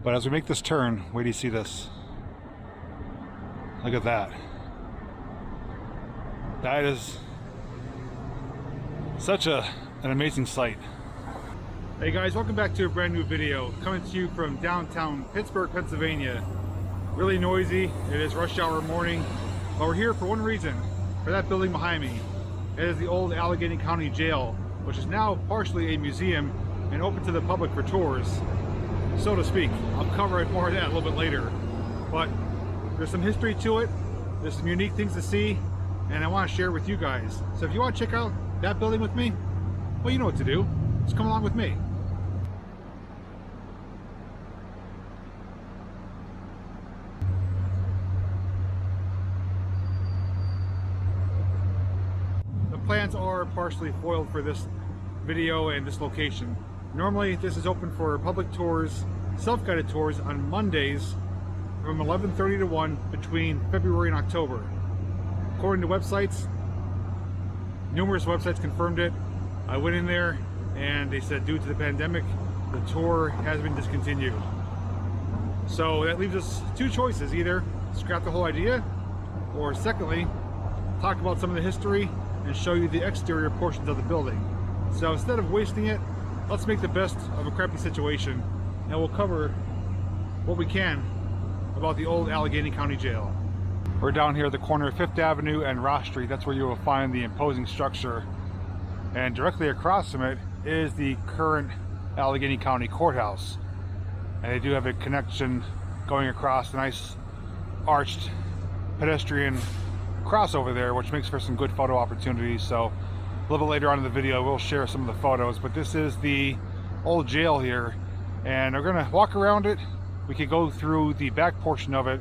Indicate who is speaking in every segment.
Speaker 1: But as we make this turn, wait till you see this. Look at that. That is such an amazing sight. Hey guys, welcome back to a brand new video. Coming to you from downtown Pittsburgh, Pennsylvania. Really noisy. It is rush hour morning. But we're here for one reason. For that building behind me. It is the Old Allegheny County Jail, which is now partially a museum and open to the public for tours, so to speak. I'll cover more of that a little bit later. But there's some history to it. There's some unique things to see, and I want to share with you guys. So if you want to check out that building with me, well, you know what to do. Just come along with me. The plans are partially foiled for this video and this location. Normally this is open for public tours, self-guided tours on Mondays from 11:30 to 1 between February and October. According to websites, numerous websites confirmed it. I went in there and they said due to the pandemic, the tour has been discontinued. So that leaves us two choices: either scrap the whole idea, or secondly, talk about some of the history and show you the exterior portions of the building. So instead of wasting it, let's make the best of a crappy situation, and we'll cover what we can about the Old Allegheny County Jail. We're down here at the corner of 5th Avenue and Ross Street. That's where you will find the imposing structure. And directly across from it is the current Allegheny County Courthouse. And they do have a connection going across a nice arched pedestrian crossover there, which makes for some good photo opportunities. So a little bit later on in the video we'll share some of the photos, but this is the old jail here, and we're gonna walk around it. We could go through the back portion of it,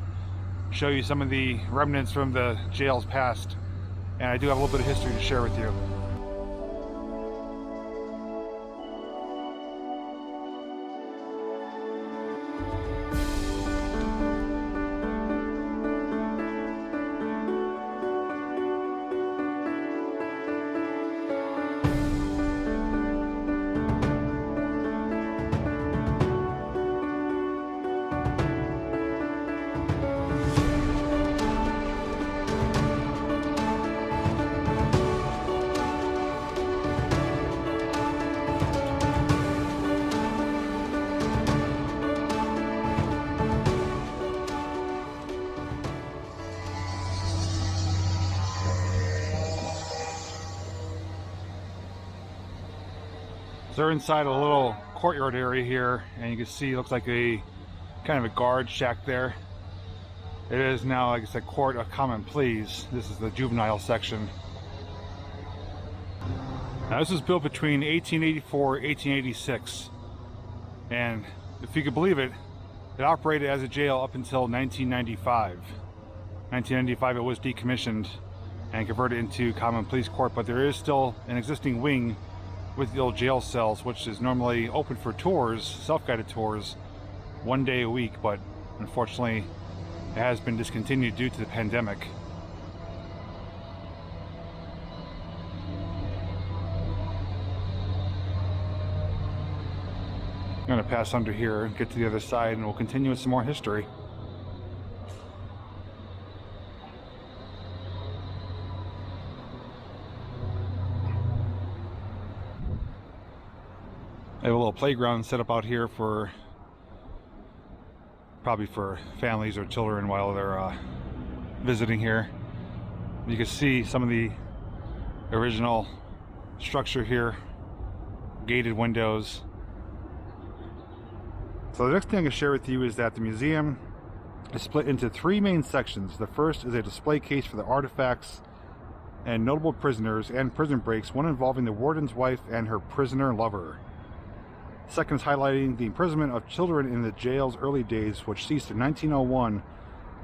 Speaker 1: show you some of the remnants from the jail's past, and I do have a little bit of history to share with you. So they're inside a little courtyard area here, and you can see it looks like a kind of a guard shack there. It is now, like I said, court of common pleas. This is the juvenile section. Now this was built between 1884 and 1886, and if you could believe it, it operated as a jail up until 1995. 1995 it was decommissioned and converted into common pleas court, but there is still an existing wing with the old jail cells, which is normally open for tours, self-guided tours, 1 day a week, but unfortunately it has been discontinued due to the pandemic. I'm going to pass under here and get to the other side, and we'll continue with some more history. I have a little playground set up out here for probably for families or children while they're visiting here. You can see some of the original structure here, gated windows. So the next thing I'm going to share with you is that the museum is split into three main sections. The first is a display case for the artifacts and notable prisoners and prison breaks, one involving the warden's wife and her prisoner lover. Second is highlighting the imprisonment of children in the jail's early days, which ceased in 1901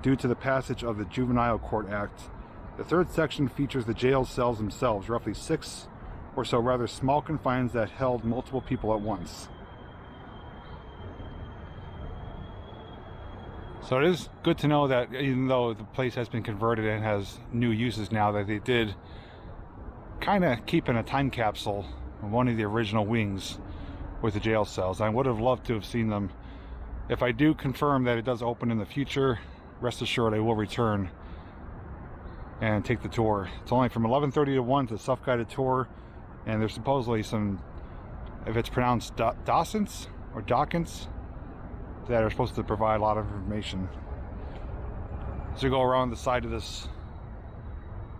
Speaker 1: due to the passage of the Juvenile Court Act. The third section features the jail cells themselves, roughly 6 or so rather small confines that held multiple people at once. So it is good to know that even though the place has been converted and has new uses now, that they did kind of keep in a time capsule one of the original wings with the jail cells. I would have loved to have seen them if I do confirm that it does open in the future, rest assured I will return and take the tour. It's only from 11:30 to 1 to self-guided tour, and there's supposedly some, if it's pronounced docents or docents, that are supposed to provide a lot of information. So you go around the side of this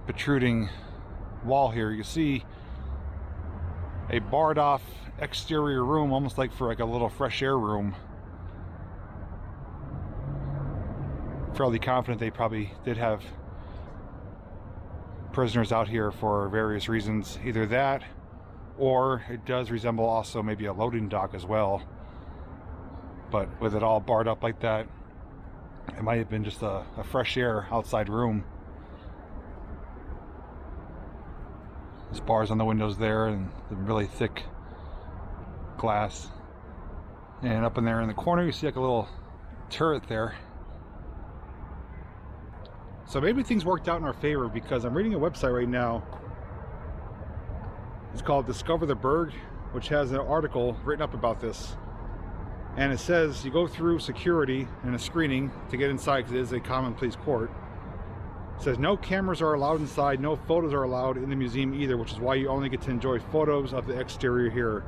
Speaker 1: protruding wall here, you see a barred off exterior room, almost like for like a little fresh air room. Fairly confident they probably did have prisoners out here for various reasons. Either that, or it does resemble also maybe a loading dock as well. But with it all barred up like that, it might have been just a fresh air outside room. There's bars on the windows there and the really thick glass. And up in there in the corner you see like a little turret there. So maybe things worked out in our favor, because I'm reading a website right now. It's called Discover the Berg, which has an article written up about this. And it says you go through security and a screening to get inside, because it is a common pleas court. It says no cameras are allowed inside, no photos are allowed in the museum either, which is why you only get to enjoy photos of the exterior here.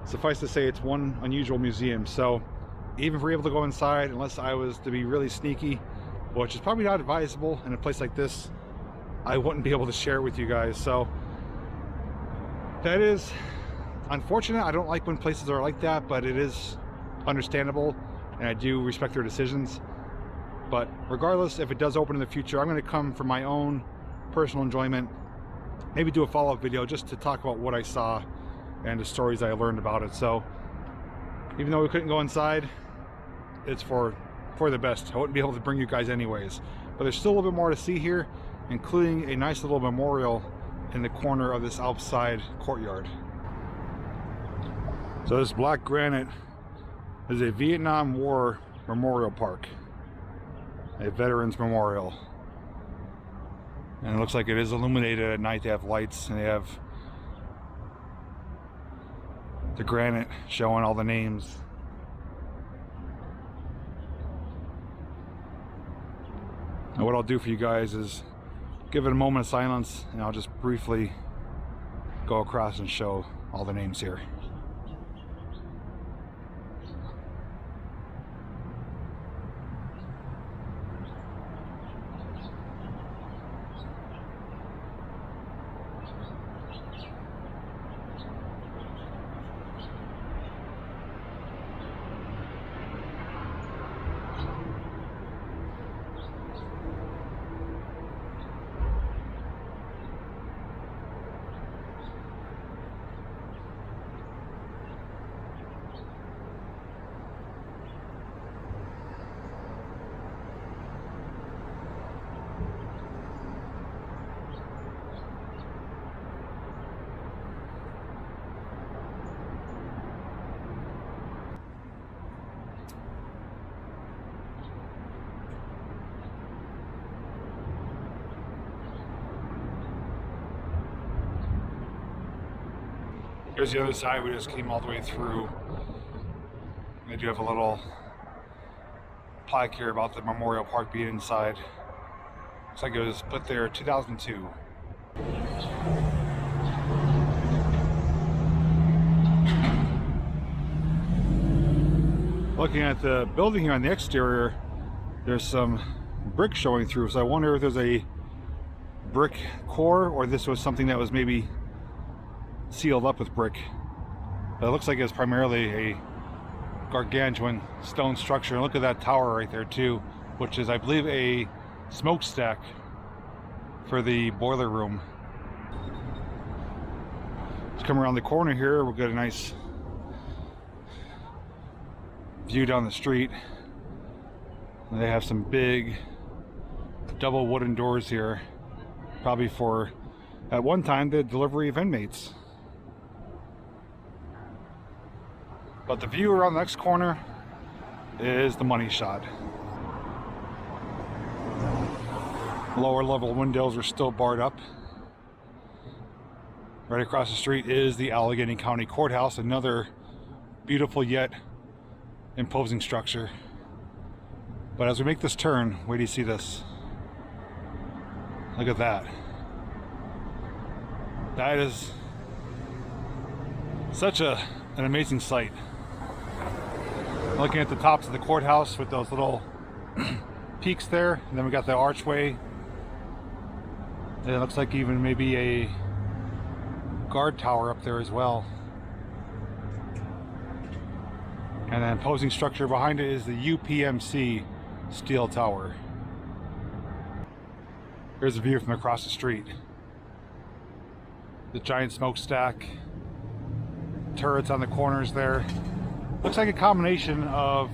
Speaker 1: Suffice to say, it's one unusual museum. So even if we're able to go inside, unless I was to be really sneaky, which is probably not advisable in a place like this, I wouldn't be able to share it with you guys. So that is unfortunate. I don't like when places are like that, but it is understandable, and I do respect their decisions. But regardless, if it does open in the future, I'm going to come for my own personal enjoyment, maybe do a follow-up video just to talk about what I saw and the stories I learned about it. So even though we couldn't go inside, it's for the best. I wouldn't be able to bring you guys anyways, but there's still a little bit more to see here, including a nice little memorial in the corner of this outside courtyard. So this black granite is a Vietnam War memorial park, a veterans memorial, and it looks like it is illuminated at night. They have lights, and they have the granite showing all the names. And what I'll do for you guys is give it a moment of silence, and I'll just briefly go across and show all the names here. Here's the other side. We just came all the way through. They do have a little plaque here about the memorial park being inside. Looks like it was put there 2002. Looking at the building here on the exterior, there's some brick showing through, so I wonder if there's a brick core, or this was something that was maybe sealed up with brick. But it looks like it's primarily a gargantuan stone structure. And look at that tower right there too, which is, I believe, a smokestack for the boiler room. Let's come around the corner here. We'll get a nice view down the street. And they have some big double wooden doors here, probably for, at one time, the delivery of inmates. But the view around the next corner is the money shot. Lower level windows are still barred up. Right across the street is the Allegheny County Courthouse, another beautiful yet imposing structure. But as we make this turn, wait till you see this. Look at that. That is such an amazing sight. Looking at the tops of the courthouse with those little peaks there, and then we got the archway. And it looks like even maybe a guard tower up there as well. And then imposing structure behind it is the UPMC steel tower. Here's a view from across the street. The giant smokestack, turrets on the corners there. Looks like a combination of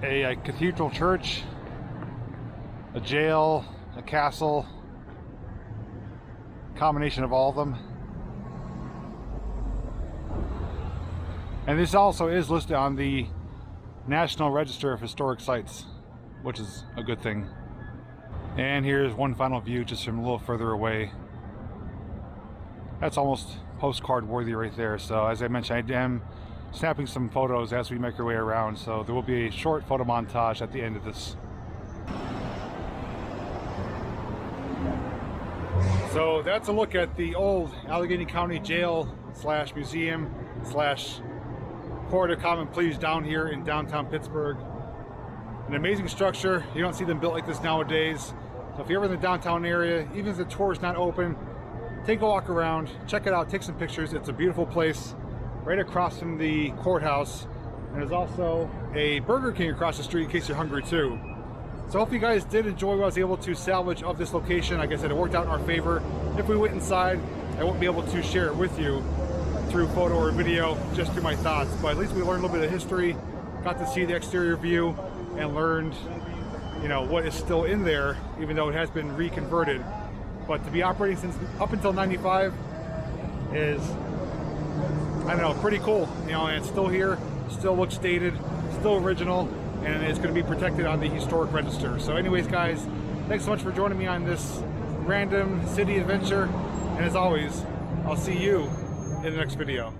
Speaker 1: a cathedral church, a jail, a castle, combination of all of them. And this also is listed on the National Register of Historic Sites, which is a good thing. And here's one final view just from a little further away. That's almost postcard worthy right there. So as I mentioned, I am snapping some photos as we make our way around. So there will be a short photo montage at the end of this. So that's a look at the Old Allegheny County Jail / museum / court of common pleas down here in downtown Pittsburgh. An amazing structure. You don't see them built like this nowadays. So if you're ever in the downtown area, even if the tour is not open, take a walk around, check it out, take some pictures. It's a beautiful place right across from the courthouse. And there's also a Burger King across the street in case you're hungry too. So I hope you guys did enjoy what I was able to salvage of this location. Like I said, it worked out in our favor. If we went inside, I won't be able to share it with you through photo or video, just through my thoughts. But at least we learned a little bit of history, got to see the exterior view, and learned, you know, what is still in there, even though it has been reconverted. But to be operating since up until '95 is, I don't know, pretty cool. You know, and it's still here, still looks dated, still original, and it's going to be protected on the historic register. So anyways, guys, thanks so much for joining me on this random city adventure. And as always, I'll see you in the next video.